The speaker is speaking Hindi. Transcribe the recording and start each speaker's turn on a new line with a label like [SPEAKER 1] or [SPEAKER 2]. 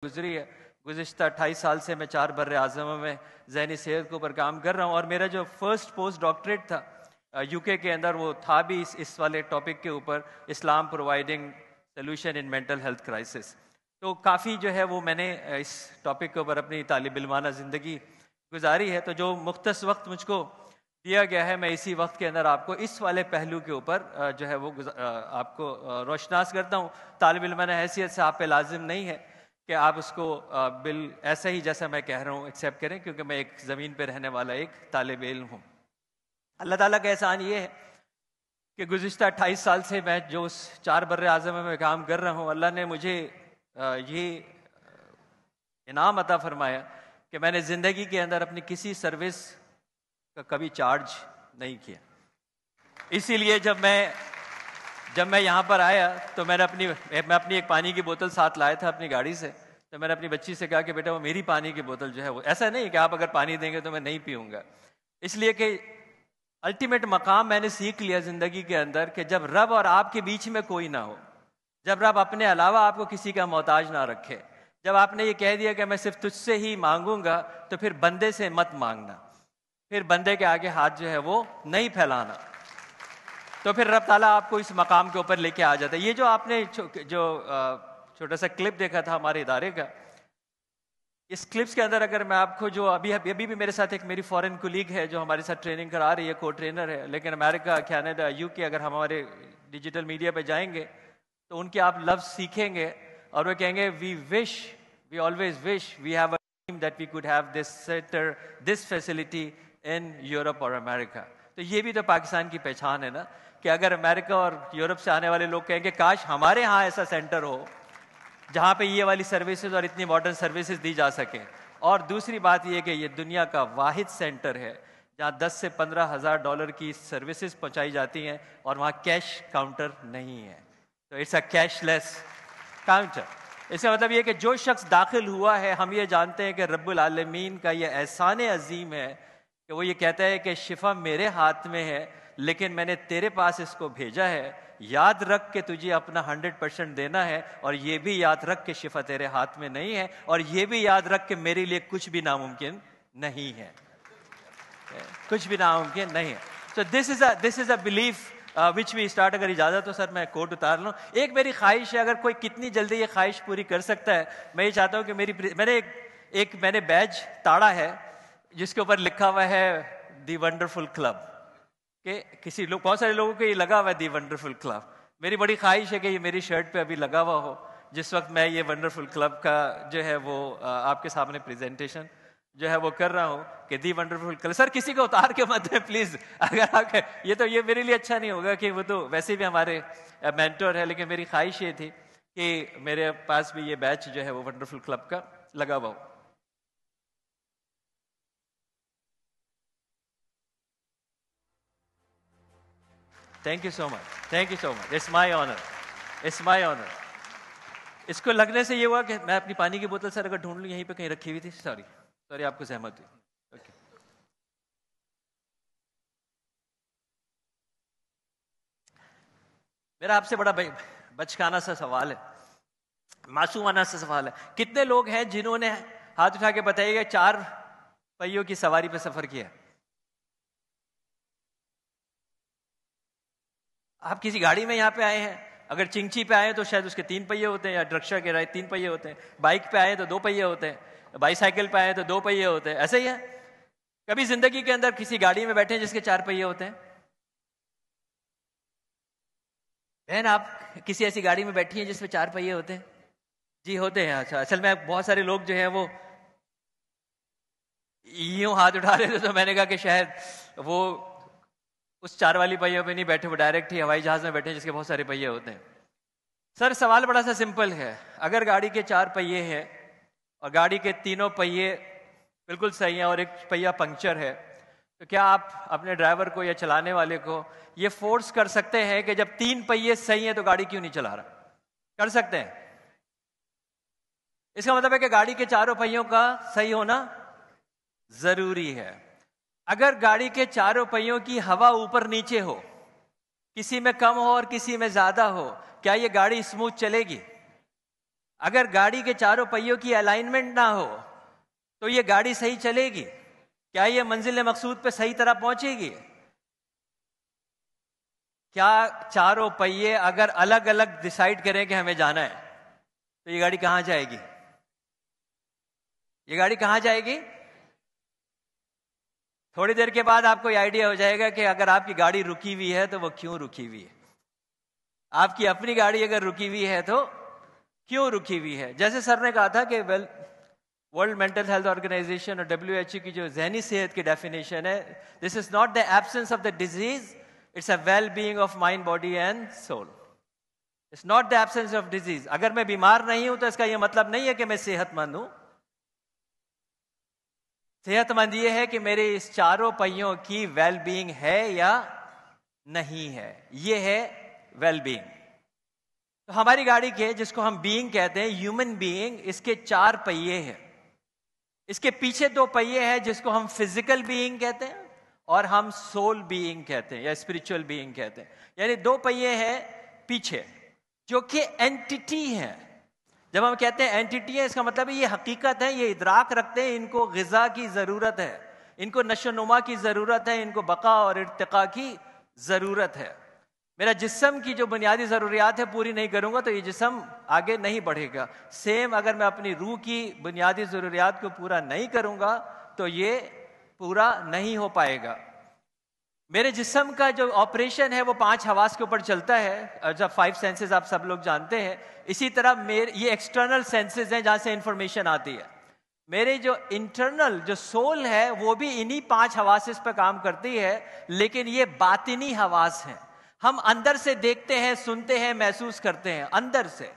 [SPEAKER 1] गुजरी है। गुज़िश्ता 28 साल से मैं 4 बर्रे आज़मों में ज़हनी सेहत के ऊपर काम कर रहा हूँ और मेरा जो फर्स्ट पोस्ट डॉक्टरेट था यूके के अंदर, वो था भी इस वाले टॉपिक के ऊपर, Islam providing solution in mental health crisis. तो काफ़ी जो है वो मैंने इस टॉपिक के ऊपर अपनी तालिब इल्माना ज़िंदगी गुजारी है। तो जो मुख्तस वक्त मुझको दिया गया है, मैं इसी वक्त के अंदर आपको इस वाले पहलू के ऊपर जो है वो आपको रोशनास करता हूँ। तालिब इल्माना हैसियत से आप पे लाजिम नहीं है कि आप उसको बिल ऐसा ही जैसा मैं कह रहा हूँ एक्सेप्ट करें, क्योंकि मैं एक ज़मीन पे रहने वाला एक तालिब इल्म हूँ। अल्लाह ताला का एहसान ये है कि गुज़िश्ता 28 साल से मैं जो उस 4 बर्रे आज़म में काम कर रहा हूँ, अल्लाह ने मुझे ये इनाम अता फरमाया कि मैंने ज़िंदगी के अंदर अपनी किसी सर्विस का कभी चार्ज नहीं किया। इसीलिए जब मैं यहाँ पर आया तो मैं अपनी एक पानी की बोतल साथ लाया था अपनी गाड़ी से। तो मैंने अपनी बच्ची से कहा कि बेटा वो मेरी पानी की बोतल जो है वो, ऐसा नहीं कि आप अगर पानी देंगे तो मैं नहीं पीऊँगा, इसलिए कि अल्टीमेट मकाम मैंने सीख लिया ज़िंदगी के अंदर कि जब रब और आपके बीच में कोई ना हो, जब रब अपने अलावा आपको किसी का मोहताज ना रखे, जब आपने ये कह दिया कि मैं सिर्फ तुझसे ही मांगूंगा, तो फिर बंदे से मत मांगना, फिर बंदे के आगे हाथ जो है वो नहीं फैलाना। तो फिर रब ताला आपको इस मकाम के ऊपर लेके आ जाता है। ये जो आपने जो छोटा सा क्लिप देखा था हमारे इदारे का, इस क्लिप्स के अंदर अगर मैं आपको जो अभी भी मेरे साथ एक मेरी फॉरेन कुलीग है जो हमारे साथ ट्रेनिंग करा रही है, को ट्रेनर है, लेकिन अमेरिका, कनाडा, यूके अगर हम हमारे डिजिटल मीडिया पे जाएंगे तो उनके आप लफ्ज सीखेंगे और वो कहेंगे we always wish we have a dream that we could have this centre, this facility in Europe और अमेरिका। तो ये भी तो पाकिस्तान की पहचान है ना, कि अगर अमेरिका और यूरोप से आने वाले लोग कहेंगे काश हमारे यहाँ ऐसा सेंटर हो जहाँ पे ये वाली सर्विसेज और इतनी मॉडर्न सर्विसेज दी जा सके। और दूसरी बात ये कि ये दुनिया का वाहिद सेंटर है जहाँ 10 से 15 हज़ार डॉलर की सर्विसेज पहुँचाई जाती हैं और वहाँ कैश काउंटर नहीं है। तो इट्स अ कैशलेस काउंटर। इसका मतलब ये कि जो शख्स दाखिल हुआ है, हम ये जानते हैं कि रब्बुल आलमीन का ये एहसान अजीम है कि वो ये कहता है कि शिफा मेरे हाथ में है, लेकिन मैंने तेरे पास इसको भेजा है। याद रख के तुझे अपना 100% देना है, और ये भी याद रख के शिफा तेरे हाथ में नहीं है, और ये भी याद रख के मेरे लिए कुछ भी नामुमकिन नहीं है, कुछ भी नामुमकिन नहीं है। तो this is a belief which we start. अगर इजाजत हो सर मैं कोट उतार लूँ। एक मेरी ख्वाहिश है, अगर कोई कितनी जल्दी ये ख्वाहिश पूरी कर सकता है, मैं ये चाहता हूँ कि मैंने बैज ताड़ा है जिसके ऊपर लिखा हुआ है दी वंडरफुल क्लब, कि बहुत सारे लोगों को ये लगा हुआ है दी वंडरफुल क्लब। मेरी बड़ी ख्वाहिश है कि ये मेरी शर्ट पे अभी लगा हुआ हो जिस वक्त मैं ये वंडरफुल क्लब का जो है वो आपके सामने प्रेजेंटेशन जो है वो कर रहा हूँ कि दी वंडरफुल क्लब। सर किसी को उतार के मत दें प्लीज, अगर आप ये मेरे लिए अच्छा नहीं होगा कि वो तो वैसे भी हमारे मेंटर है, लेकिन मेरी ख्वाहिश ये थी कि मेरे पास भी ये बैच जो है वो वंडरफुल क्लब का लगा हुआ हो। Thank you so much, thank you so much, it's my honour, it's my honour. इसको लगने से ये हुआ कि मैं अपनी पानी की बोतल सर अगर ढूंढ लूँ, यहीं पे कहीं रखी हुई थी, सॉरी आपको सहमत हुई। ओके। मेरा आपसे बड़ा बचकाना सा सवाल है, मासूमाना सा सवाल है, कितने लोग हैं जिन्होंने हाथ उठा के बताइएगा 4 पहियों की सवारी पे सफर किया? आप किसी गाड़ी में यहाँ पे आए हैं, अगर चिंची पे आए तो शायद उसके 3 पहिए होते हैं, या रिक्शा के 3 पहिए होते हैं। बाइक पे आए तो 2 पहिए होते हैं, बाईसाइकिल पे आए तो 2 पहिए होते हैं, ऐसे ही है। कभी जिंदगी के अंदर किसी गाड़ी में बैठे हैं जिसके 4 पहिए होते हैं? बहन आप किसी ऐसी गाड़ी में बैठी हैं जिसमें 4 पहिए होते हैं? जी होते हैं। अच्छा, असल में बहुत सारे लोग जो है वो यूं हाथ उठा रहे थे, तो मैंने कहा कि शायद वो उस 4 वाली पहियों पे नहीं बैठे, वो डायरेक्ट ही हवाई जहाज में बैठे जिसके बहुत सारे पहिए होते हैं। सर सवाल बड़ा सा सिंपल है, अगर गाड़ी के 4 पहिए हैं और गाड़ी के तीनों पहिए बिल्कुल सही हैं और एक पहिया पंक्चर है, तो क्या आप अपने ड्राइवर को या चलाने वाले को ये फोर्स कर सकते हैं कि जब 3 पहिए सही हैं तो गाड़ी क्यों नहीं चला रहा? कर सकते हैं। इसका मतलब है कि गाड़ी के 4 पहियों का सही होना जरूरी है। अगर गाड़ी के 4 पहियों की हवा ऊपर नीचे हो, किसी में कम हो और किसी में ज्यादा हो, क्या ये गाड़ी स्मूथ चलेगी? अगर गाड़ी के चारों पहियों की अलाइनमेंट ना हो तो ये गाड़ी सही चलेगी? क्या ये मंजिल मकसूद पे सही तरह पहुंचेगी? क्या चारों पहिए अगर अलग अलग डिसाइड करें कि हमें जाना है तो ये गाड़ी कहां जाएगी? ये गाड़ी कहां जाएगी? थोड़ी देर के बाद आपको ये आइडिया हो जाएगा कि अगर आपकी गाड़ी रुकी हुई है तो वो क्यों रुकी हुई है। आपकी अपनी गाड़ी अगर रुकी हुई है तो क्यों रुकी हुई है। जैसे सर ने कहा था कि वर्ल्ड मेंटल हेल्थ ऑर्गेनाइजेशन और WHO की जो जहनी सेहत की डेफिनेशन है, this is not the absence of the disease, it's a well being of mind, body and soul. It's not the absence of disease. अगर मैं बीमार नहीं हूं तो इसका यह मतलब नहीं है कि मैं सेहतमंद हूं। सेहतमंद यह है कि मेरे इस चारों पहियों की वेल बीइंग है या नहीं है, यह है वेल बीइंग। तो हमारी गाड़ी के, जिसको हम बीइंग कहते हैं, ह्यूमन बीइंग, इसके 4 पहिए हैं। इसके पीछे 2 पहिए हैं जिसको हम फिजिकल बीइंग कहते हैं और हम सोल बीइंग कहते हैं या स्पिरिचुअल बीइंग कहते हैं। यानी 2 पहिए हैं पीछे जो कि एंटिटी हैं। जब हम कहते हैं एंटिटी है, इसका मतलब है ये हकीकत है, ये इदराक रखते हैं, इनको ग़िज़ा की ज़रूरत है, इनको नशोनुमा की ज़रूरत है, इनको बका और इर्तिका की ज़रूरत है। मेरा जिस्म की जो बुनियादी ज़रूरियात है पूरी नहीं करूंगा तो ये जिस्म आगे नहीं बढ़ेगा। सेम अगर मैं अपनी रूह की बुनियादी ज़रूरियात को पूरा नहीं करूंगा तो ये पूरा नहीं हो पाएगा। मेरे जिस्म का जो ऑपरेशन है वो 5 हवास के ऊपर चलता है, जब 5 सेंसेस आप सब लोग जानते हैं। इसी तरह मेरे ये एक्सटर्नल सेंसेस हैं जहां से इंफॉर्मेशन आती है। मेरे जो इंटरनल जो सोल है वो भी इन्हीं 5 हवासेस पर काम करती है, लेकिन ये बातिनी हवास हैं। हम अंदर से देखते हैं, सुनते हैं, महसूस करते हैं अंदर से।